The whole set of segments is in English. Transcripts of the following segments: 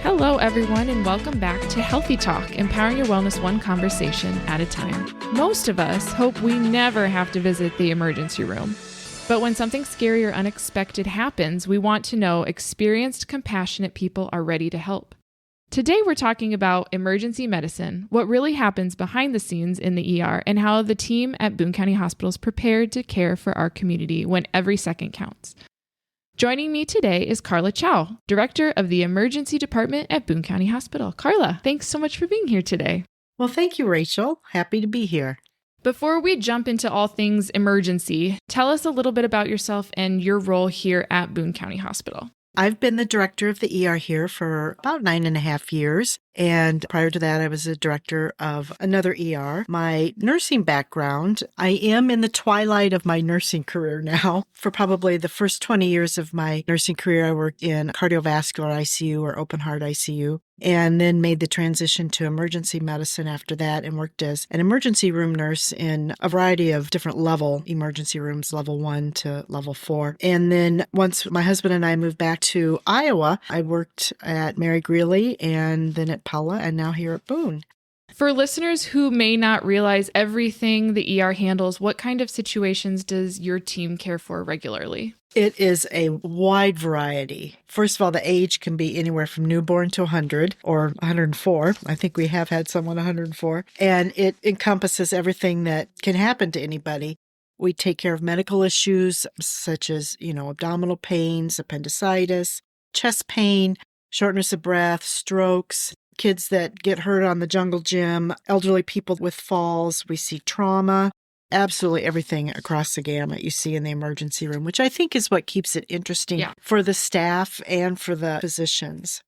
Hello, everyone, and welcome back to Healthy Talk, empowering your wellness one conversation at a time. Most of us hope we never have to visit the emergency room. But when something scary or unexpected happens, we want to know experienced, compassionate people are ready to help. Today, we're talking about emergency medicine, what really happens behind the scenes in the ER, and how the team at Boone County Hospital is prepared to care for our community when every second counts. Joining me today is Carla Chow, Director of the Emergency Department at Boone County Hospital. Carla, thanks so much for being here today. Well, thank you, Rachel. Happy to be here. Before we jump into all things emergency, tell us a little bit about yourself and your role here at Boone County Hospital. I've been the director of the ER here for about 9.5 years. And prior to that, I was a director of another ER. My nursing background, I am in the twilight of my nursing career now. For probably the first 20 years of my nursing career, I worked in cardiovascular ICU or open heart ICU, and then made the transition to emergency medicine after that and worked as an emergency room nurse in a variety of different level emergency rooms, level 1 to level 4. And then once my husband and I moved back to Iowa, I worked at Mary Greeley and then at Pella and now here at Boone. For listeners who may not realize everything the ER handles, what kind of situations does your team care for regularly? It is a wide variety. First of all, the age can be anywhere from newborn to 100 or 104. I think we have had someone 104. And it encompasses everything that can happen to anybody. We take care of medical issues such as, abdominal pains, appendicitis, chest pain, shortness of breath, strokes, kids that get hurt on the jungle gym, elderly people with falls. We see trauma. Absolutely everything across the gamut you see in the emergency room, which I think is what keeps it interesting for the staff and for the physicians.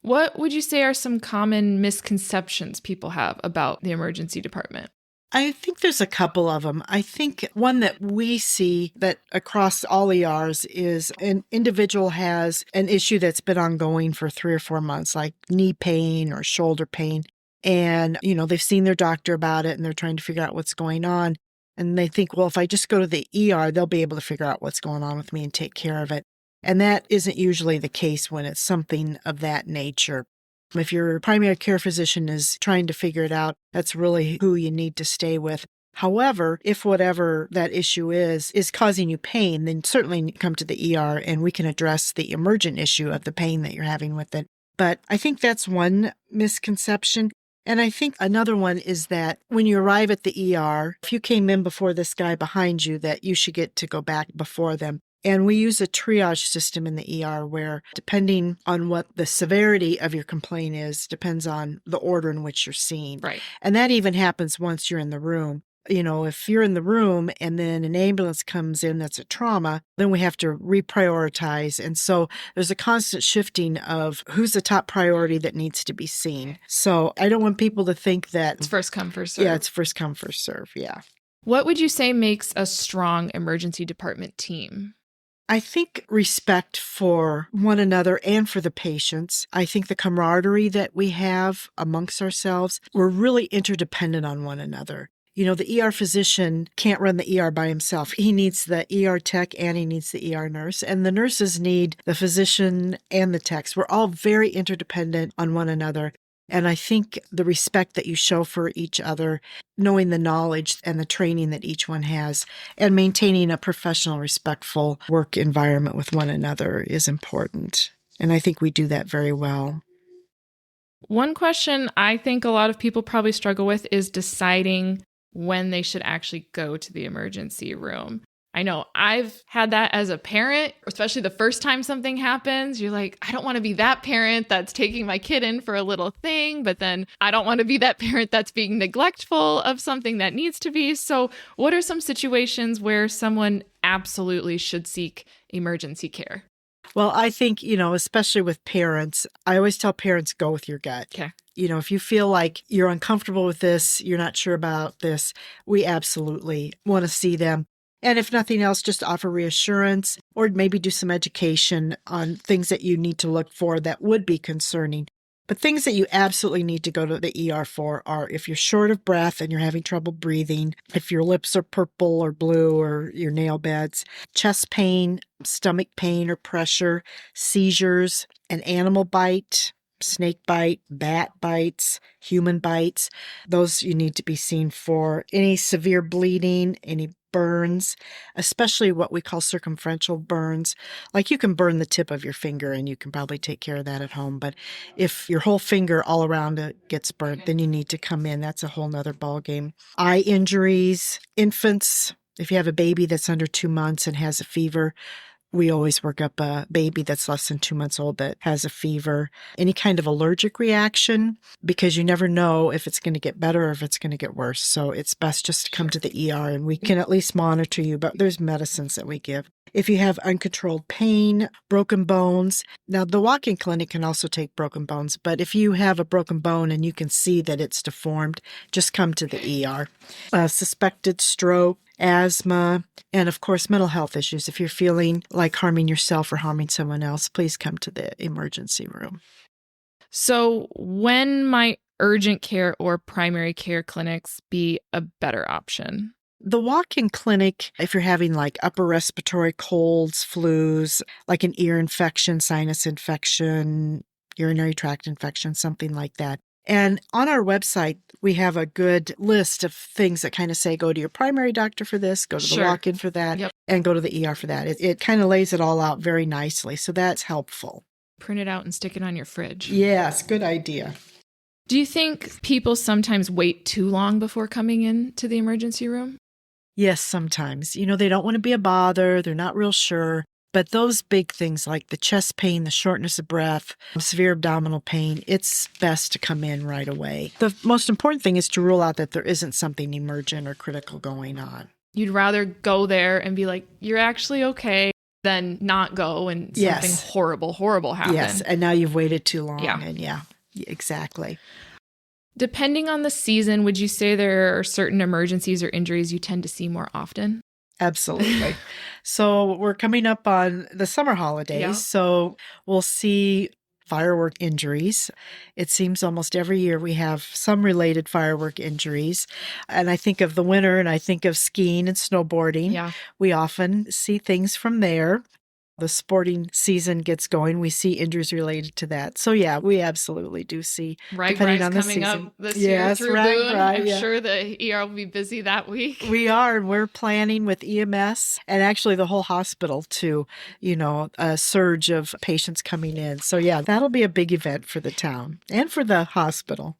What would you say are some common misconceptions people have about the emergency department? I think there's a couple of them. I think one that we see that across all ERs is an individual has an issue that's been ongoing for 3 or 4 months, like knee pain or shoulder pain. And, they've seen their doctor about it and they're trying to figure out what's going on. And they think, well, if I just go to the ER, they'll be able to figure out what's going on with me and take care of it. And that isn't usually the case when it's something of that nature. If your primary care physician is trying to figure it out, that's really who you need to stay with. However, if whatever that issue is causing you pain, then certainly come to the ER and we can address the emergent issue of the pain that you're having with it. But I think that's one misconception. And I think another one is that when you arrive at the ER, if you came in before this guy behind you, that you should get to go back before them. And we use a triage system in the ER where, depending on what the severity of your complaint is, depends on the order in which you're seen. Right. And that even happens once you're in the room. If you're in the room and then an ambulance comes in that's a trauma, then we have to reprioritize. And so there's a constant shifting of who's the top priority that needs to be seen. So I don't want people to think that it's first come, first serve. Yeah, it's first come, first serve. Yeah. What would you say makes a strong emergency department team? I think respect for one another and for the patients. I think the camaraderie that we have amongst ourselves, we're really interdependent on one another. The ER physician can't run the ER by himself. He needs the ER tech and he needs the ER nurse. And the nurses need the physician and the techs. We're all very interdependent on one another. And I think the respect that you show for each other, knowing the knowledge and the training that each one has, and maintaining a professional, respectful work environment with one another is important. And I think we do that very well. One question I think a lot of people probably struggle with is deciding when they should actually go to the emergency room. I know I've had that as a parent, especially the first time something happens. You're like, I don't want to be that parent that's taking my kid in for a little thing, but then I don't want to be that parent that's being neglectful of something that needs to be. So what are some situations where someone absolutely should seek emergency care? Well, I think, especially with parents, I always tell parents, go with your gut. Okay. If you feel like you're uncomfortable with this, you're not sure about this, we absolutely want to see them. And if nothing else, just offer reassurance or maybe do some education on things that you need to look for that would be concerning. But things that you absolutely need to go to the ER for are if you're short of breath and you're having trouble breathing, if your lips are purple or blue or your nail beds, chest pain, stomach pain or pressure, seizures, an animal bite, snake bite, bat bites, human bites. Those you need to be seen for. Any severe bleeding, any burns, especially what we call circumferential burns. Like you can burn the tip of your finger and you can probably take care of that at home. But if your whole finger all around it gets burnt, then you need to come in. That's a whole nother ballgame. Eye injuries, infants. If you have a baby that's under 2 months and has a fever, we always work up a baby that's less than 2 months old that has a fever. Any kind of allergic reaction, because you never know if it's going to get better or if it's going to get worse. So it's best just to come to the ER and we can at least monitor you, but there's medicines that we give. If you have uncontrolled pain, broken bones, now the walk-in clinic can also take broken bones, but if you have a broken bone and you can see that it's deformed, just come to the ER. Suspected stroke, asthma, and of course, mental health issues. If you're feeling like harming yourself or harming someone else, please come to the emergency room. So when might urgent care or primary care clinics be a better option? The walk-in clinic, if you're having like upper respiratory colds, flus, like an ear infection, sinus infection, urinary tract infection, something like that. And on our website, we have a good list of things that kind of say, go to your primary doctor for this, go to the walk-in for that, and go to the ER for that. It kind of lays it all out very nicely. So that's helpful. Print it out and stick it on your fridge. Yes, good idea. Do you think people sometimes wait too long before coming in to the emergency room? Yes, sometimes. They don't want to be a bother. They're not real sure. But those big things like the chest pain, the shortness of breath, severe abdominal pain, it's best to come in right away. The most important thing is to rule out that there isn't something emergent or critical going on. You'd rather go there and be like, you're actually okay, than not go and something horrible happen. Yes, and now you've waited too long. Yeah. And exactly. Depending on the season, would you say there are certain emergencies or injuries you tend to see more often? Absolutely. So we're coming up on the summer holidays, so we'll see firework injuries. It seems almost every year we have some related firework injuries. And I think of the winter and I think of skiing and snowboarding. Yeah. We often see things from there. The sporting season gets going, we see injuries related to that. So we absolutely do see. Depending on the season. Coming up this year through Boone. I'm sure the ER will be busy that week. We are, and we're planning with EMS and actually the whole hospital to, a surge of patients coming in. So that'll be a big event for the town and for the hospital.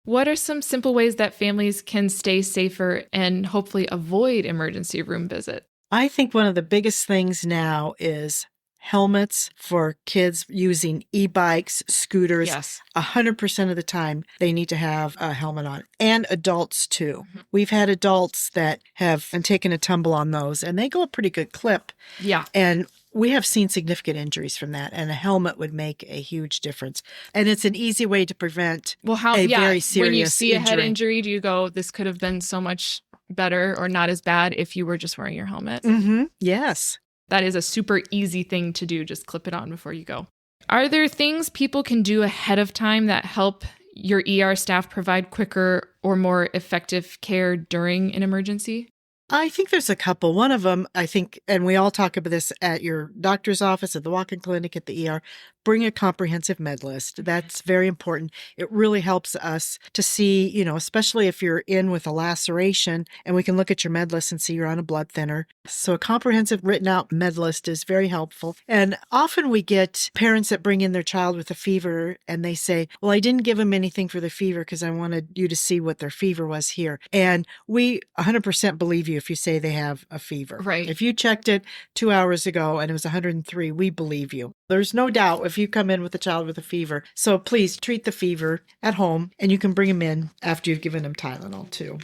What are some simple ways that families can stay safer and hopefully avoid emergency room visits? I think one of the biggest things now is helmets for kids using e-bikes, scooters. Yes. 100% of the time, they need to have a helmet on. And adults, too. Mm-hmm. We've had adults that have taken a tumble on those, and they go a pretty good clip. Yeah. And we have seen significant injuries from that, and a helmet would make a huge difference. And it's an easy way to prevent a very serious when you see injury. A head injury, do you go, this could have been so much better or not as bad if you were just wearing your helmet? Mm-hmm. Yes. That is a super easy thing to do. Just clip it on before you go. Are there things people can do ahead of time that help your ER staff provide quicker or more effective care during an emergency? I think there's a couple. One of them, I think, and we all talk about this at your doctor's office, at the walk-in clinic, at the ER, bring a comprehensive med list. That's very important. It really helps us to see, especially if you're in with a laceration and we can look at your med list and see you're on a blood thinner. So a comprehensive written out med list is very helpful. And often we get parents that bring in their child with a fever and they say, well, I didn't give them anything for the fever because I wanted you to see what their fever was here. And we 100% believe you if you say they have a fever. Right. If you checked it 2 hours ago and it was 103, we believe you. There's no doubt if you come in with a child with a fever. So please treat the fever at home, and you can bring them in after you've given them Tylenol too.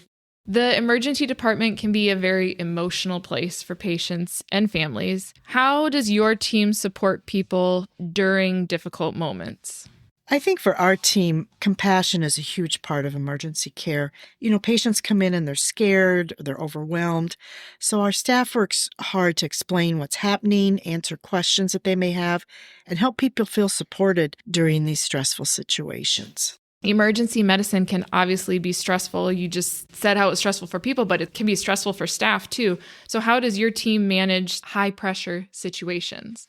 The emergency department can be a very emotional place for patients and families. How does your team support people during difficult moments? I think for our team, compassion is a huge part of emergency care. Patients come in and they're scared, they're overwhelmed. So our staff works hard to explain what's happening, answer questions that they may have, and help people feel supported during these stressful situations. Emergency medicine can obviously be stressful. You just said how it's stressful for people, but it can be stressful for staff too. So how does your team manage high pressure situations?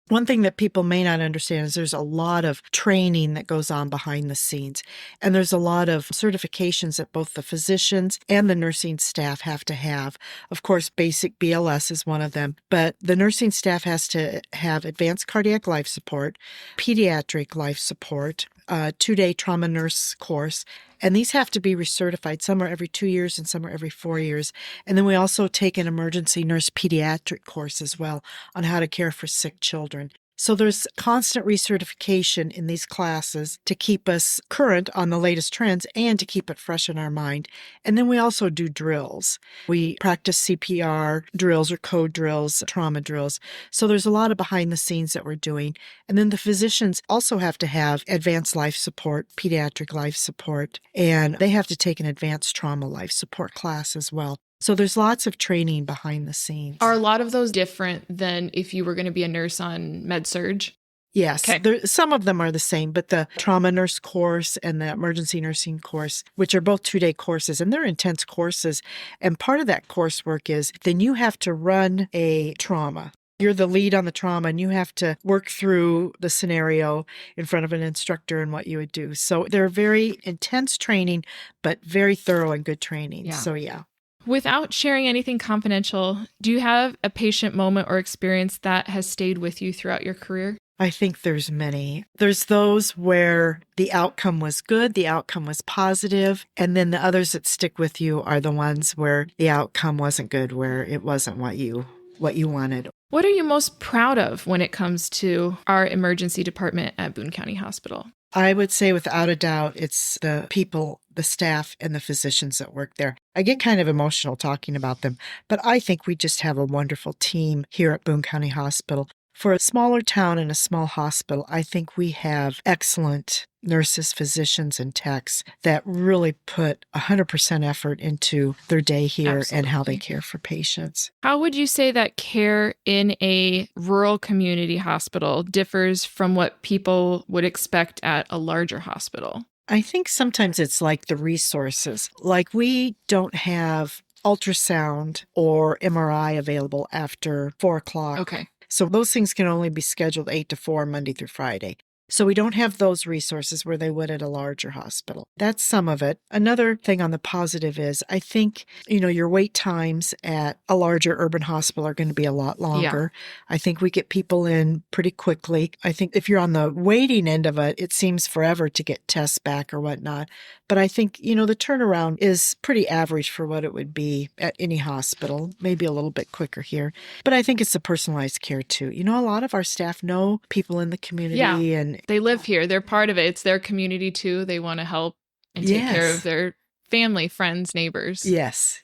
One thing that people may not understand is there's a lot of training that goes on behind the scenes. And there's a lot of certifications that both the physicians and the nursing staff have to have. Of course, basic BLS is one of them. But the nursing staff has to have advanced cardiac life support, pediatric life support, a 2-day trauma nurse course. And these have to be recertified. Some are every 2 years and some are every 4 years. And then we also take an emergency nurse pediatric course as well on how to care for sick children. So there's constant recertification in these classes to keep us current on the latest trends and to keep it fresh in our mind. And then we also do drills. We practice CPR drills or code drills, trauma drills. So there's a lot of behind the scenes that we're doing. And then the physicians also have to have advanced life support, pediatric life support, and they have to take an advanced trauma life support class as well. So there's lots of training behind the scenes. Are a lot of those different than if you were going to be a nurse on med-surg? Yes, Okay. Some of them are the same, but the trauma nurse course and the emergency nursing course, which are both 2-day courses, and they're intense courses. And part of that coursework is then you have to run a trauma. You're the lead on the trauma, and you have to work through the scenario in front of an instructor and what you would do. So they're very intense training, but very thorough and good training. Yeah. So yeah. Without sharing anything confidential, do you have a patient moment or experience that has stayed with you throughout your career? I think there's many. There's those where the outcome was good, the outcome was positive, and then the others that stick with you are the ones where the outcome wasn't good, where it wasn't what you wanted. What are you most proud of when it comes to our emergency department at Boone County Hospital? I would say without a doubt, it's the people, the staff, and the physicians that work there. I get kind of emotional talking about them, but I think we just have a wonderful team here at Boone County Hospital. For a smaller town and a small hospital, I think we have excellent nurses, physicians, and techs that really put 100% effort into their day here. Absolutely. And how they care for patients. How would you say that care in a rural community hospital differs from what people would expect at a larger hospital? I think sometimes it's like the resources. Like we don't have ultrasound or MRI available after 4 o'clock. Okay. So those things can only be scheduled 8 to 4, Monday through Friday. So we don't have those resources where they would at a larger hospital. That's some of it. Another thing on the positive is I think, your wait times at a larger urban hospital are going to be a lot longer. Yeah. I think we get people in pretty quickly. I think if you're on the waiting end of it, it seems forever to get tests back or whatnot. But I think, the turnaround is pretty average for what it would be at any hospital, maybe a little bit quicker here. But I think it's the personalized care too. A lot of our staff know people in the community and they live here. They're part of it. It's their community too. They want to help and take care of their family, friends, neighbors. Yes,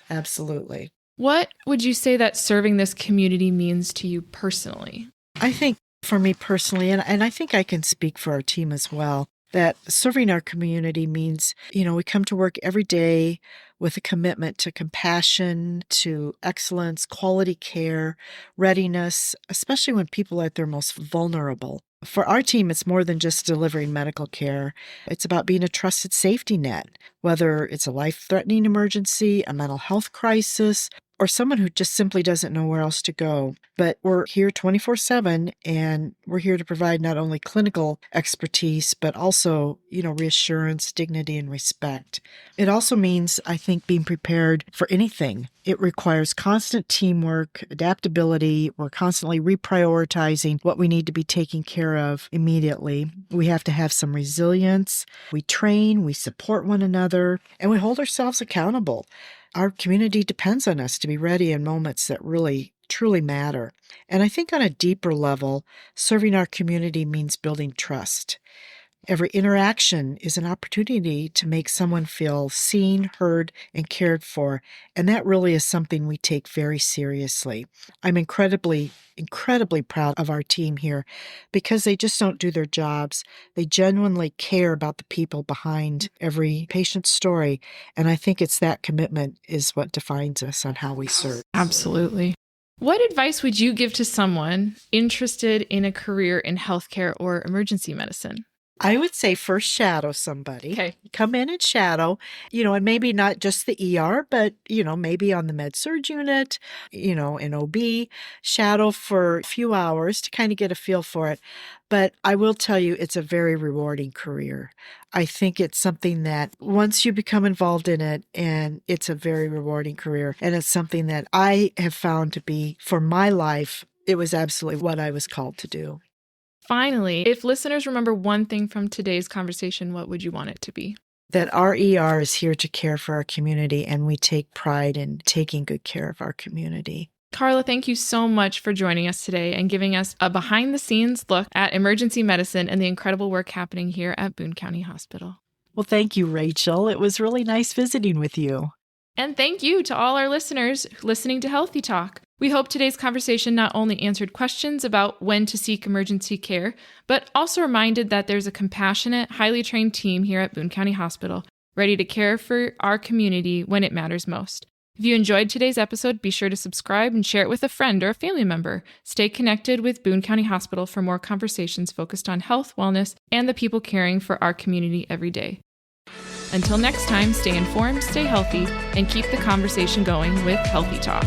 absolutely. What would you say that serving this community means to you personally? I think for me personally, and I think I can speak for our team as well, that serving our community means, we come to work every day with a commitment to compassion, to excellence, quality care, readiness, especially when people are at their most vulnerable. For our team, it's more than just delivering medical care. It's about being a trusted safety net, whether it's a life-threatening emergency, a mental health crisis, or someone who just simply doesn't know where else to go. But we're here 24/7, and we're here to provide not only clinical expertise, but also, reassurance, dignity, and respect. It also means, I think, being prepared for anything. It requires constant teamwork, adaptability. We're constantly reprioritizing what we need to be taking care of immediately. We have to have some resilience. We train, we support one another, and we hold ourselves accountable. Our community depends on us to be ready in moments that really, truly matter. And I think on a deeper level, serving our community means building trust. Every interaction is an opportunity to make someone feel seen, heard, and cared for, and that really is something we take very seriously. I'm incredibly proud of our team here because they just don't do their jobs. They genuinely care about the people behind every patient's story, and I think it's that commitment is what defines us on how we serve. Absolutely. What advice would you give to someone interested in a career in healthcare or emergency medicine? I would say first shadow somebody. Okay. Come in and shadow, and maybe not just the ER, but, maybe on the med surg unit, in OB, shadow for a few hours to kind of get a feel for it. But I will tell you, it's a very rewarding career. I think it's something that once you become involved in it, and it's a very rewarding career, and it's something that I have found to be, for my life, it was absolutely what I was called to do. Finally, if listeners remember one thing from today's conversation, what would you want it to be? That our ER is here to care for our community, and we take pride in taking good care of our community. Carla, thank you so much for joining us today and giving us a behind-the-scenes look at emergency medicine and the incredible work happening here at Boone County Hospital. Well, thank you, Rachel. It was really nice visiting with you. And thank you to all our listeners listening to Healthy Talk. We hope today's conversation not only answered questions about when to seek emergency care, but also reminded that there's a compassionate, highly trained team here at Boone County Hospital, ready to care for our community when it matters most. If you enjoyed today's episode, be sure to subscribe and share it with a friend or a family member. Stay connected with Boone County Hospital for more conversations focused on health, wellness, and the people caring for our community every day. Until next time, stay informed, stay healthy, and keep the conversation going with Healthy Talk.